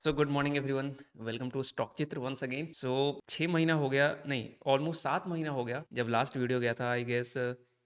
So good morning everyone, welcome to stock Chitra once again. So 6 महीना हो गया, नहीं ऑलमोस्ट 7 महीना हो गया जब लास्ट वीडियो गया था। आई गेस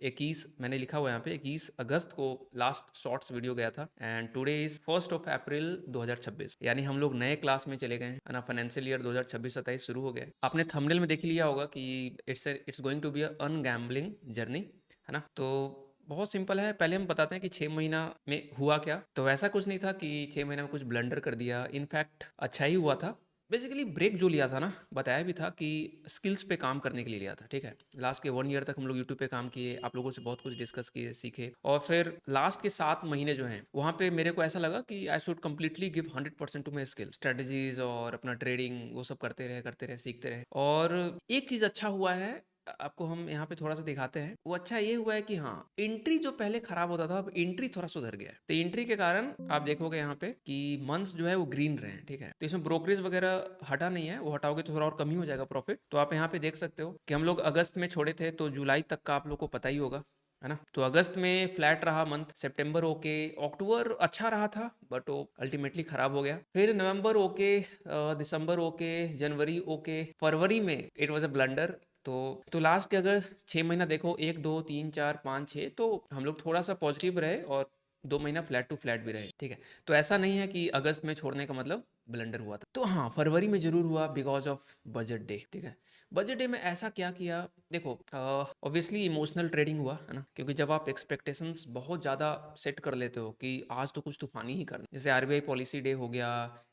21 मैंने लिखा हुआ है यहाँ पे 21 अगस्त को लास्ट शॉर्ट्स वीडियो गया था। एंड टुडे इज 1 अप्रैल 2026, यानी हम लोग नए क्लास में चले गए हैं ना। फाइनेंशियल ईयर 2026-27 शुरू हो गया। आपने थंबनेल में देख ही लिया होगा कि it's going to be a ungambling journey, है ना। तो बहुत सिंपल है, पहले हम बताते हैं कि 6 महीना में हुआ क्या। तो ऐसा कुछ नहीं था कि 6 महीना में कुछ ब्लंडर कर दिया, इनफैक्ट अच्छा ही हुआ था। बेसिकली ब्रेक जो लिया था ना, बताया भी था कि स्किल्स पे काम करने के लिए लिया था, ठीक है। लास्ट के 1 ईयर तक हम लोग यूट्यूब पे काम किए, आप लोगों से बहुत कुछ डिस्कस किए, सीखे। और फिर लास्ट के 7 महीने जो हैं वहाँ पे मेरे को ऐसा लगा कि I should completely give 100% to my skill, strategies और अपना ट्रेडिंग, वो सब करते रहे सीखते रहे। और एक चीज़ अच्छा हुआ है, आपको हम यहाँ पे थोड़ा सा दिखाते हैं। वो अच्छा ये हुआ है कि हाँ, एंट्री जो पहले खराब होता था, अब एंट्री थोड़ा सुधर गया है। तो एंट्री के कारण आप देखोगे यहाँ पे कि मंथ्स जो है वो ग्रीन रहे हैं, ठीक है। तो इसमें ब्रोकरेज वगैरह हटा नहीं है, वो हटाओगे तो थोड़ा और कम ही हो जाएगा प्रॉफिट। तो आप यहाँ पे देख सकते हो कि हम लोग अगस्त में छोड़े थे, तो जुलाई तक का आप लोग को पता ही होगा, है ना। तो अगस्त में फ्लैट रहा मंथ, सितंबर ओके, अक्टूबर अच्छा रहा था बट वो अल्टीमेटली खराब हो गया। फिर नवंबर ओके, दिसंबर ओके, जनवरी ओके, फरवरी में इट वाज अ ब्लंडर। तो लास्ट के अगर 6 महीना देखो, 1 2 3 4 5 6, तो हम लोग थोड़ा सा पॉजिटिव रहे और 2 महीना फ्लैट टू फ्लैट भी रहे, ठीक है। तो ऐसा नहीं है कि अगस्त में छोड़ने का मतलब ब्लंडर हुआ था। तो हाँ, फरवरी में जरूर हुआ बिकॉज ऑफ बजट डे, ठीक है। बजट डे में ऐसा क्या किया, देखो ऑब्वियसली इमोशनल ट्रेडिंग हुआ, है ना। क्योंकि जब आप एक्सपेक्टेशंस बहुत ज़्यादा सेट कर लेते हो कि आज तो कुछ तूफानी ही करना, जैसे आरबीआई पॉलिसी डे हो गया,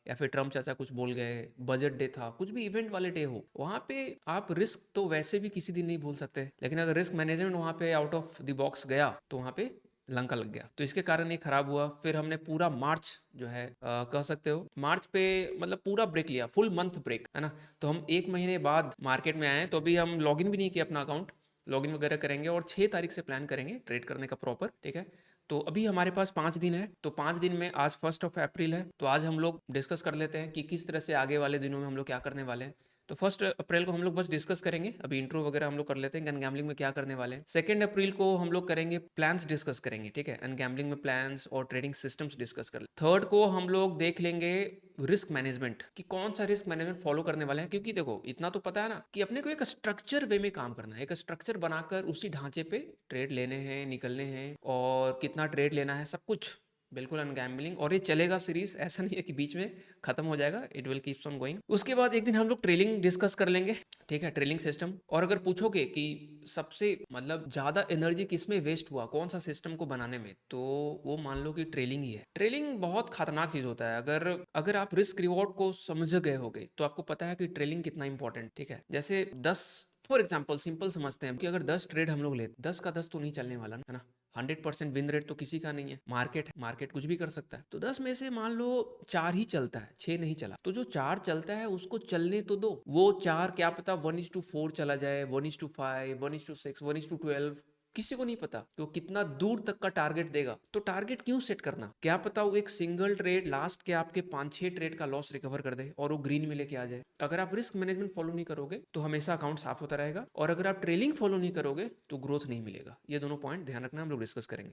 या फिर ट्रम्प चाचा कुछ बोल गए, बजट डे था, कुछ भी इवेंट वाले डे हो, वहाँ पे आप रिस्क तो वैसे भी किसी दिन नहीं भूल सकते, लेकिन अगर रिस्क मैनेजमेंट वहाँ पे आउट ऑफ द बॉक्स गया तो वहाँ पे लंका लग गया। तो इसके कारण ये खराब हुआ। फिर हमने पूरा मार्च जो है कह सकते हो मार्च पे मतलब पूरा ब्रेक लिया, फुल मंथ ब्रेक, है ना। तो हम 1 महीने बाद मार्केट में आए, तो अभी हम लॉगिन भी नहीं किया अपना अकाउंट, लॉगिन वगैरह करेंगे और 6 तारीख से प्लान करेंगे ट्रेड करने का प्रॉपर, ठीक है। तो अभी हमारे पास 5 दिन है, तो 5 दिन में आज 1 अप्रैल है, तो आज हम लोग डिस्कस कर लेते हैं कि किस तरह से आगे वाले दिनों में हम लोग क्या करने वाले हैं। तो 1 अप्रैल को हम लोग बस डिस्कस करेंगे, अभी इंट्रो वगैरह हम लोग कर लेते हैं अनगैम्बलिंग में क्या करने वाले हैं। 2 अप्रैल को हम लोग करेंगे प्लान्स डिस्कस करेंगे, ठीक है। अनगैम्बलिंग में प्लान्स और ट्रेडिंग सिस्टम्स डिस्कस कर लेंगे। 3 को हम लोग देख लेंगे रिस्क मैनेजमेंट, कि कौन सा रिस्क मैनेजमेंट फॉलो करने वाले हैं। क्योंकि देखो इतना तो पता है ना कि अपने को एक स्ट्रक्चर वे में काम करना है, एक स्ट्रक्चर बनाकर उसी ढांचे पे ट्रेड लेने हैं, निकलने हैं, और कितना ट्रेड लेना है, सब कुछ बिल्कुल अनगैम्बलिंग। और ये चलेगा सीरीज, ऐसा नहीं है कि बीच में खत्म हो जाएगा, it will keeps on going. उसके बाद एक दिन हम लोग ट्रेलिंग डिस्कस कर लेंगे, ठीक है, ट्रेलिंग सिस्टम। और अगर पूछोगे कि सबसे मतलब ज्यादा एनर्जी किस में वेस्ट हुआ, कौन सा सिस्टम को बनाने में, तो वो मान लो कि ट्रेलिंग ही है। ट्रेलिंग बहुत खतरनाक चीज होता है। अगर अगर आप रिस्क रिवॉर्ड को समझ गए होगे तो आपको पता है कि ट्रेलिंग कितना इंपॉर्टेंट, ठीक है। जैसे 10 फॉर एग्जाम्पल सिंपल समझते हैं कि अगर 10 ट्रेड हम लोग लेते, 10 का 10 तो नहीं चलने वाला, है ना। 100% विन रेट तो किसी का नहीं है, मार्केट है, मार्केट कुछ भी कर सकता है। तो 10 में से मान लो 4 ही चलता है, 6 नहीं चला, तो जो 4 चलता है उसको चलने तो दो। वो 4 क्या पता 1:4 चला जाए, 1:5, 1:6, 1:12, किसी को नहीं पता कि वो कितना दूर तक का टारगेट देगा। तो टारगेट क्यों सेट करना, क्या पता वो एक सिंगल ट्रेड लास्ट के आपके 5-6 ट्रेड का लॉस रिकवर कर दे और वो ग्रीन में लेके आ जाए। अगर आप रिस्क मैनेजमेंट फॉलो नहीं करोगे तो हमेशा अकाउंट साफ होता रहेगा, और अगर आप ट्रेलिंग फॉलो नहीं करोगे तो ग्रोथ नहीं मिलेगा। ये दोनों पॉइंट ध्यान रखना, हम लोग डिस्कस करेंगे।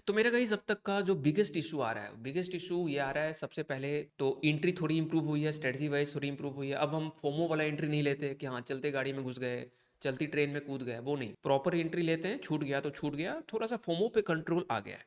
तो मेरा गाइस अब तक का जो बिगेस्ट इशू आ रहा है, बिगेस्ट इशू ये आ रहा है, सबसे पहले तो एंट्री थोड़ी इंप्रूव हुई है, स्ट्रेटजी वाइज थोड़ी इंप्रूव हुई है। अब हम फोमो वाला एंट्री नहीं लेते कि हाँ चलते गाड़ी में घुस गए, चलती ट्रेन में कूद गए, वो नहीं, प्रॉपर एंट्री लेते हैं, छूट गया तो छूट गया, थोड़ा सा फोमो पे कंट्रोल आ गया है।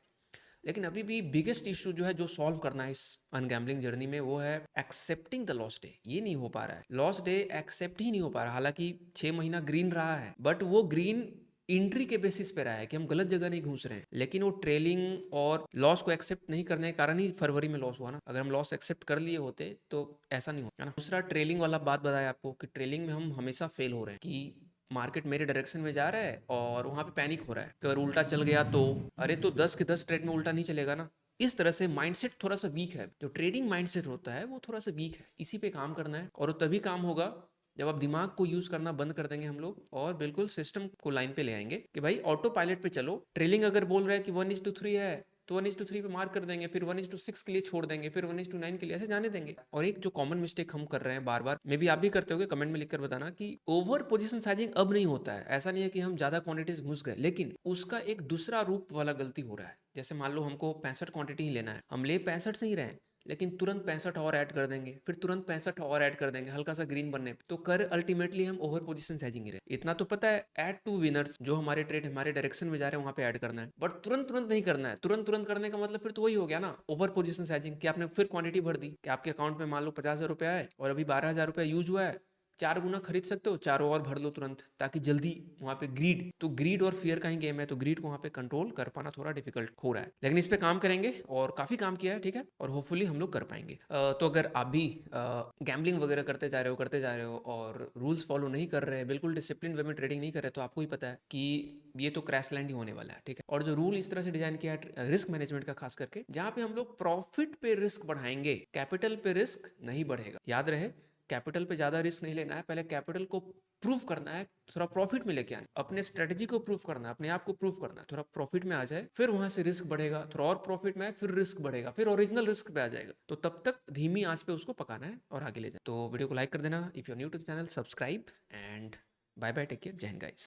लेकिन अभी भी बिगेस्ट इशू जो है, जो सॉल्व करना है इस अनगैम्बलिंग जर्नी में, वो है एक्सेप्टिंग द लॉस डे। ये नहीं हो पा रहा है, लॉस डे एक्सेप्ट ही नहीं हो पा रहा। हालांकि 6 महीना ग्रीन रहा है, बट वो ग्रीन एंट्री के बेसिस पे रहा है कि हम गलत जगह नहीं घुस रहे हैं। लेकिन वो ट्रेलिंग और लॉस को एक्सेप्ट नहीं करने के कारण ही फरवरी में लॉस हुआ ना। अगर हम लॉस एक्सेप्ट कर लिए होते तो ऐसा नहीं होता ना। दूसरा ट्रेलिंग वाला बात बताया आपको कि ट्रेलिंग में हम हमेशा फेल हो रहे हैं, कि मार्केट मेरे डायरेक्शन में जा रहा है और वहां पे पैनिक हो रहा है कि अगर उल्टा चल गया तो, अरे तो 10 के 10 ट्रेड में उल्टा नहीं चलेगा ना। इस तरह से माइंडसेट थोड़ा सा वीक है, जो ट्रेडिंग माइंडसेट होता है वो थोड़ा सा वीक है। इसी पे काम करना है, और वो तभी काम होगा जब आप दिमाग को यूज करना बंद कर देंगे हम लोग, और बिल्कुल सिस्टम को लाइन पे ले आएंगे कि भाई ऑटो पायलट पे चलो। ट्रेलिंग अगर बोल रहा है कि 1:3 है, तो 1:3 पे मार्क कर देंगे, फिर 1:6 के लिए छोड़ देंगे, फिर 1:9 के लिए, ऐसे जाने देंगे। और एक जो कॉमन मिस्टेक हम कर रहे हैं बार बार, मे बी आप भी करते होगे, कमेंट में लिखकर बताना, कि ओवर पोजीशन साइजिंग अब नहीं होता है। ऐसा नहीं है कि हम ज्यादा क्वांटिटीज घुस गए, लेकिन उसका एक दूसरा रूप वाला गलती हो रहा है। जैसे मान लो हमको 65 क्वांटिटी ही लेना है, हम ले 65 से ही रहे हैं, लेकिन तुरंत 65 और ऐड कर देंगे, फिर तुरंत 65 और ऐड कर देंगे हल्का सा ग्रीन बनने पे, तो कर अल्टीमेटली हम ओवर पोजीशन हेजिंग ही रहे। इतना तो पता है, ऐड टू विनर्स, जो हमारे ट्रेड हमारे डायरेक्शन में जा रहे हैं वहां पे ऐड करना है, बट तुरंत तुरंत नहीं करना है। तुरंत तुरंत करने का मतलब फिर तो वही हो गया ना, ओवर पोजीशन हेजिंग, कि आपने फिर क्वांटिटी भर दी, कि आपके अकाउंट में मान लो 50,000 रुपया है और अभी 12,000 रुपया यूज हुआ है, 4 गुना खरीद सकते हो, चारों और भर लो तुरंत, ताकि जल्दी वहां पे ग्रीड, तो ग्रीड और फियर का ही गेम है, तो ग्रीड को वहां पे कंट्रोल कर पाना थोड़ा डिफिकल्ट हो रहा है, लेकिन इस पे काम करेंगे और काफी काम किया है, ठीक है, और होपफुली हम लोग कर पाएंगे। तो अगर आप भी गैम्बलिंग वगैरह करते जा रहे हो और रूल्स फॉलो नहीं कर रहे हैं, बिल्कुल डिसिप्लिन वे में ट्रेडिंग नहीं कर रहे, तो आपको ही पता है कि ये तो क्रैश लैंड ही होने वाला है, ठीक है। और जो रूल इस तरह से डिजाइन किया है रिस्क मैनेजमेंट का खास करके, जहां पे हम लोग प्रॉफिट पे रिस्क बढ़ाएंगे, कैपिटल पे रिस्क नहीं बढ़ेगा। याद रहे, कैपिटल पे ज्यादा रिस्क नहीं लेना है, पहले कैपिटल को प्रूव करना है, थोड़ा प्रॉफिट में लेके आना, अपने स्ट्रेटजी को प्रूव करना है, अपने आप को प्रूव करना है, थोड़ा प्रॉफिट में आ जाए, फिर वहां से रिस्क बढ़ेगा, थोड़ा और प्रॉफिट में आए, फिर रिस्क बढ़ेगा, फिर ओरिजिनल रिस्क पे आ जाएगा। तो तब तक धीमी आंच पे उसको पकाना है और आगे ले जाए। तो वीडियो को लाइक कर देना, if you new to the channel subscribe, and bye bye, take care, Jai Hind guys.